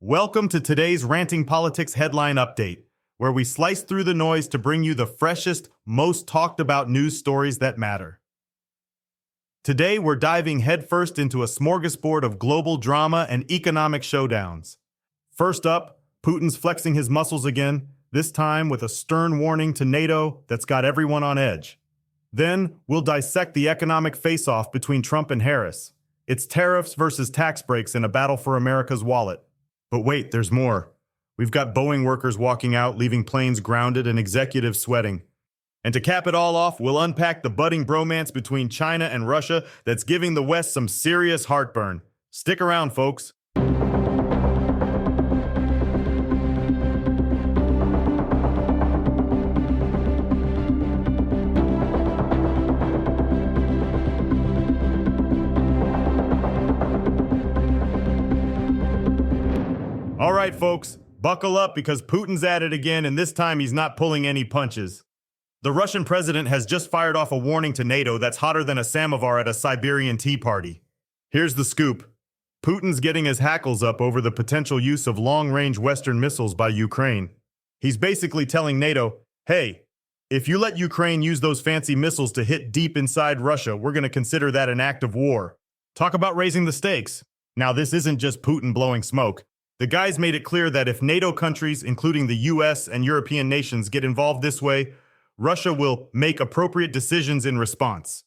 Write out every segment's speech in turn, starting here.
Welcome to today's Ranting Politics headline update, where we slice through the noise to bring you the freshest, most talked about news stories that matter. Today, we're diving headfirst into a smorgasbord of global drama and economic showdowns. First up, Putin's flexing his muscles again, this time with a stern warning to NATO that's got everyone on edge. Then, we'll dissect the economic face-off between Trump and Harris. It's tariffs versus tax breaks in a battle for America's wallet. But wait, there's more. We've got Boeing workers walking out, leaving planes grounded and executives sweating. And to cap it all off, we'll unpack the budding bromance between China and Russia that's giving the West some serious heartburn. Stick around, folks. All right, folks, buckle up because Putin's at it again, and this time he's not pulling any punches. The Russian president has just fired off a warning to NATO that's hotter than a samovar at a Siberian tea party. Here's the scoop. Putin's getting his hackles up over the potential use of long-range Western missiles by Ukraine. He's basically telling NATO, hey, if you let Ukraine use those fancy missiles to hit deep inside Russia, we're going to consider that an act of war. Talk about raising the stakes. Now, this isn't just Putin blowing smoke. The guys made it clear that if NATO countries, including the US and European nations, get involved this way, Russia will make appropriate decisions in response.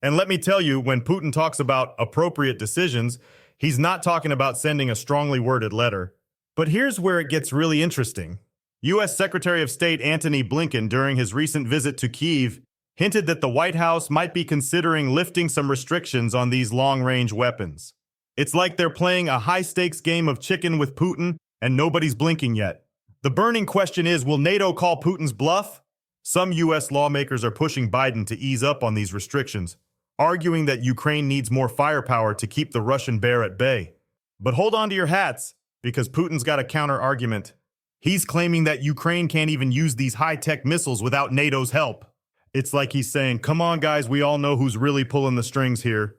And let me tell you, when Putin talks about appropriate decisions, he's not talking about sending a strongly worded letter. But here's where it gets really interesting. US Secretary of State Antony Blinken, during his recent visit to Kyiv, hinted that the White House might be considering lifting some restrictions on these long-range weapons. It's like they're playing a high-stakes game of chicken with Putin, and nobody's blinking yet. The burning question is, will NATO call Putin's bluff? Some U.S. lawmakers are pushing Biden to ease up on these restrictions, arguing that Ukraine needs more firepower to keep the Russian bear at bay. But hold on to your hats, because Putin's got a counter-argument. He's claiming that Ukraine can't even use these high-tech missiles without NATO's help. It's like he's saying, come on guys, we all know who's really pulling the strings here.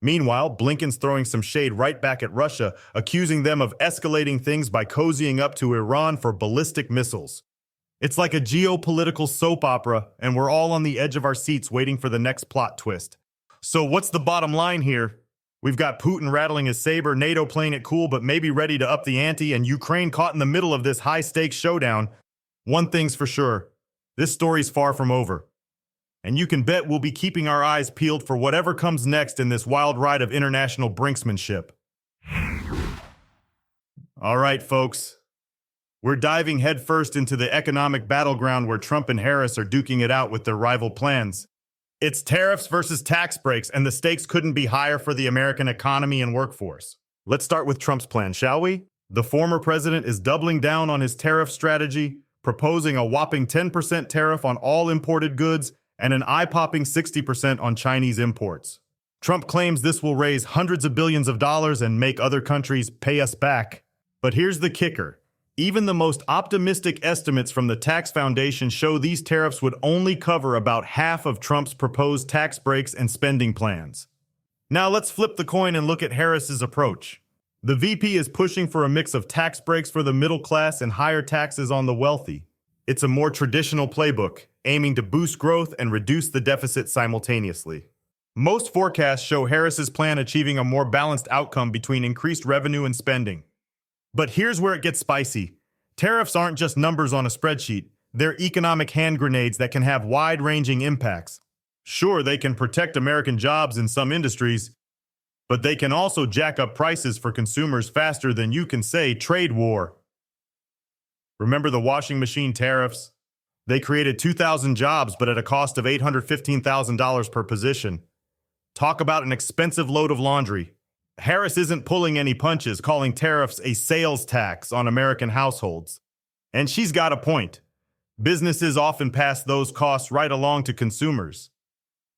Meanwhile, Blinken's throwing some shade right back at Russia, accusing them of escalating things by cozying up to Iran for ballistic missiles. It's like a geopolitical soap opera, and we're all on the edge of our seats waiting for the next plot twist. So what's the bottom line here? We've got Putin rattling his saber, NATO playing it cool but maybe ready to up the ante, and Ukraine caught in the middle of this high-stakes showdown. One thing's for sure, this story's far from over. And you can bet we'll be keeping our eyes peeled for whatever comes next in this wild ride of international brinksmanship. All right, folks. We're diving headfirst into the economic battleground where Trump and Harris are duking it out with their rival plans. It's tariffs versus tax breaks, and the stakes couldn't be higher for the American economy and workforce. Let's start with Trump's plan, shall we? The former president is doubling down on his tariff strategy, proposing a whopping 10% tariff on all imported goods and an eye-popping 60% on Chinese imports. Trump claims this will raise hundreds of billions of dollars and make other countries pay us back. But here's the kicker. Even the most optimistic estimates from the Tax Foundation show these tariffs would only cover about half of Trump's proposed tax breaks and spending plans. Now let's flip the coin and look at Harris's approach. The VP is pushing for a mix of tax breaks for the middle class and higher taxes on the wealthy. It's a more traditional playbook, aiming to boost growth and reduce the deficit simultaneously. Most forecasts show Harris's plan achieving a more balanced outcome between increased revenue and spending. But here's where it gets spicy. Tariffs aren't just numbers on a spreadsheet. They're economic hand grenades that can have wide-ranging impacts. Sure, they can protect American jobs in some industries, but they can also jack up prices for consumers faster than you can say trade war. Remember the washing machine tariffs? They created 2,000 jobs, but at a cost of $815,000 per position. Talk about an expensive load of laundry. Harris isn't pulling any punches, calling tariffs a sales tax on American households. And she's got a point. Businesses often pass those costs right along to consumers.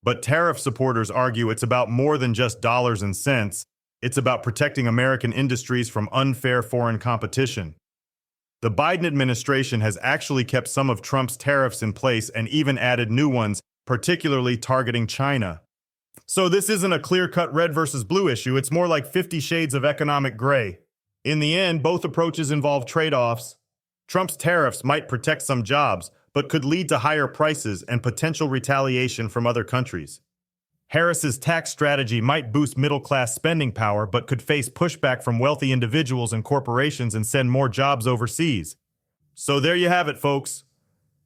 But tariff supporters argue it's about more than just dollars and cents. It's about protecting American industries from unfair foreign competition. The Biden administration has actually kept some of Trump's tariffs in place and even added new ones, particularly targeting China. So this isn't a clear-cut red versus blue issue, it's more like 50 shades of economic gray. In the end, both approaches involve trade-offs. Trump's tariffs might protect some jobs, but could lead to higher prices and potential retaliation from other countries. Harris's tax strategy might boost middle-class spending power, but could face pushback from wealthy individuals and corporations and send more jobs overseas. So there you have it, folks.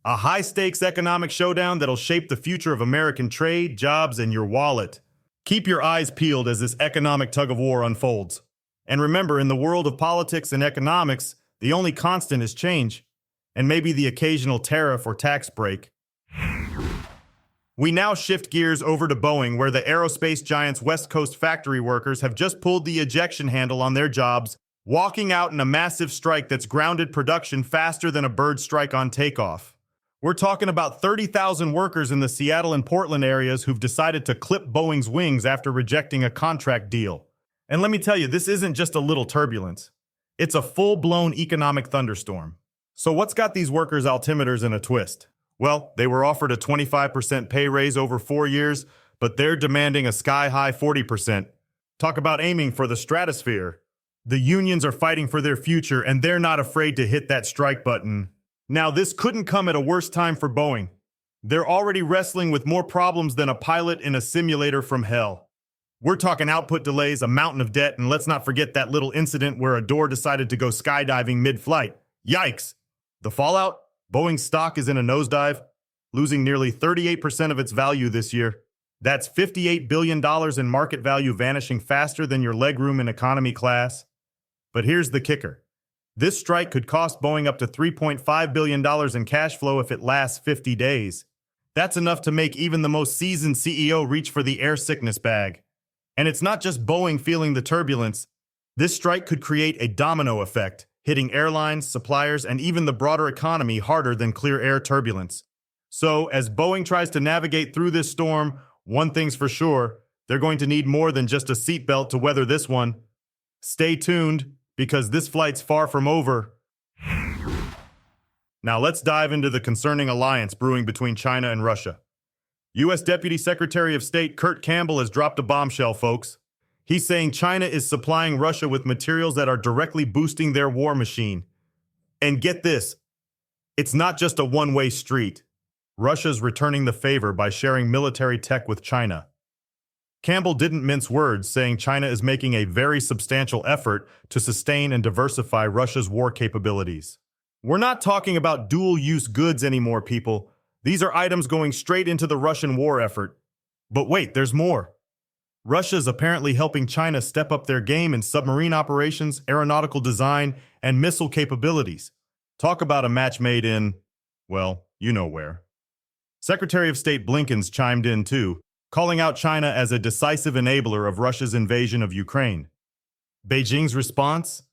A high-stakes economic showdown that'll shape the future of American trade, jobs, and your wallet. Keep your eyes peeled as this economic tug-of-war unfolds. And remember, in the world of politics and economics, the only constant is change, and maybe the occasional tariff or tax break. We now shift gears over to Boeing, where the aerospace giant's West Coast factory workers have just pulled the ejection handle on their jobs, walking out in a massive strike that's grounded production faster than a bird strike on takeoff. We're talking about 30,000 workers in the Seattle and Portland areas who've decided to clip Boeing's wings after rejecting a contract deal. And let me tell you, this isn't just a little turbulence. It's a full-blown economic thunderstorm. So what's got these workers' altimeters in a twist? Well, they were offered a 25% pay raise over 4 years, but they're demanding a sky-high 40%. Talk about aiming for the stratosphere. The unions are fighting for their future, and they're not afraid to hit that strike button. Now, this couldn't come at a worse time for Boeing. They're already wrestling with more problems than a pilot in a simulator from hell. We're talking output delays, a mountain of debt, and let's not forget that little incident where a door decided to go skydiving mid-flight. Yikes! The fallout? Boeing's stock is in a nosedive, losing nearly 38% of its value this year. That's $58 billion in market value vanishing faster than your legroom in economy class. But here's the kicker. This strike could cost Boeing up to $3.5 billion in cash flow if it lasts 50 days. That's enough to make even the most seasoned CEO reach for the air sickness bag. And it's not just Boeing feeling the turbulence. This strike could create a domino effect, hitting airlines, suppliers, and even the broader economy harder than clear air turbulence. So, as Boeing tries to navigate through this storm, one thing's for sure, they're going to need more than just a seatbelt to weather this one. Stay tuned, because this flight's far from over. Now let's dive into the concerning alliance brewing between China and Russia. U.S. Deputy Secretary of State Kurt Campbell has dropped a bombshell, folks. He's saying China is supplying Russia with materials that are directly boosting their war machine. And get this, it's not just a one-way street. Russia's returning the favor by sharing military tech with China. Campbell didn't mince words, saying China is making a very substantial effort to sustain and diversify Russia's war capabilities. We're not talking about dual-use goods anymore, people. These are items going straight into the Russian war effort. But wait, there's more. Russia's apparently helping China step up their game in submarine operations, aeronautical design, and missile capabilities. Talk about a match made in, well, you know where. Secretary of State Blinken's chimed in too, calling out China as a decisive enabler of Russia's invasion of Ukraine. Beijing's response?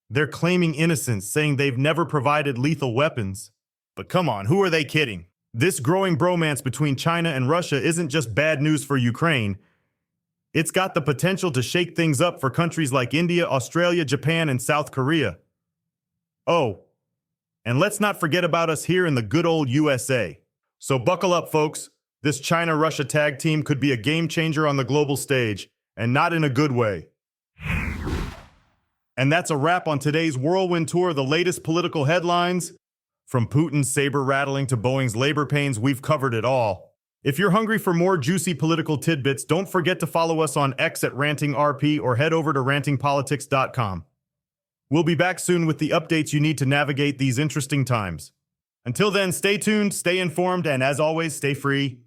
They're claiming innocence, saying they've never provided lethal weapons. But come on, who are they kidding? This growing bromance between China and Russia isn't just bad news for Ukraine. It's got the potential to shake things up for countries like India, Australia, Japan, and South Korea. Oh, and let's not forget about us here in the good old USA. So buckle up, folks. This China-Russia tag team could be a game changer on the global stage, and not in a good way. And that's a wrap on today's whirlwind tour of the latest political headlines. From Putin's saber rattling to Boeing's labor pains, we've covered it all. If you're hungry for more juicy political tidbits, don't forget to follow us on X at RantingRP or head over to rantingpolitics.com. We'll be back soon with the updates you need to navigate these interesting times. Until then, stay tuned, stay informed, and as always, stay free.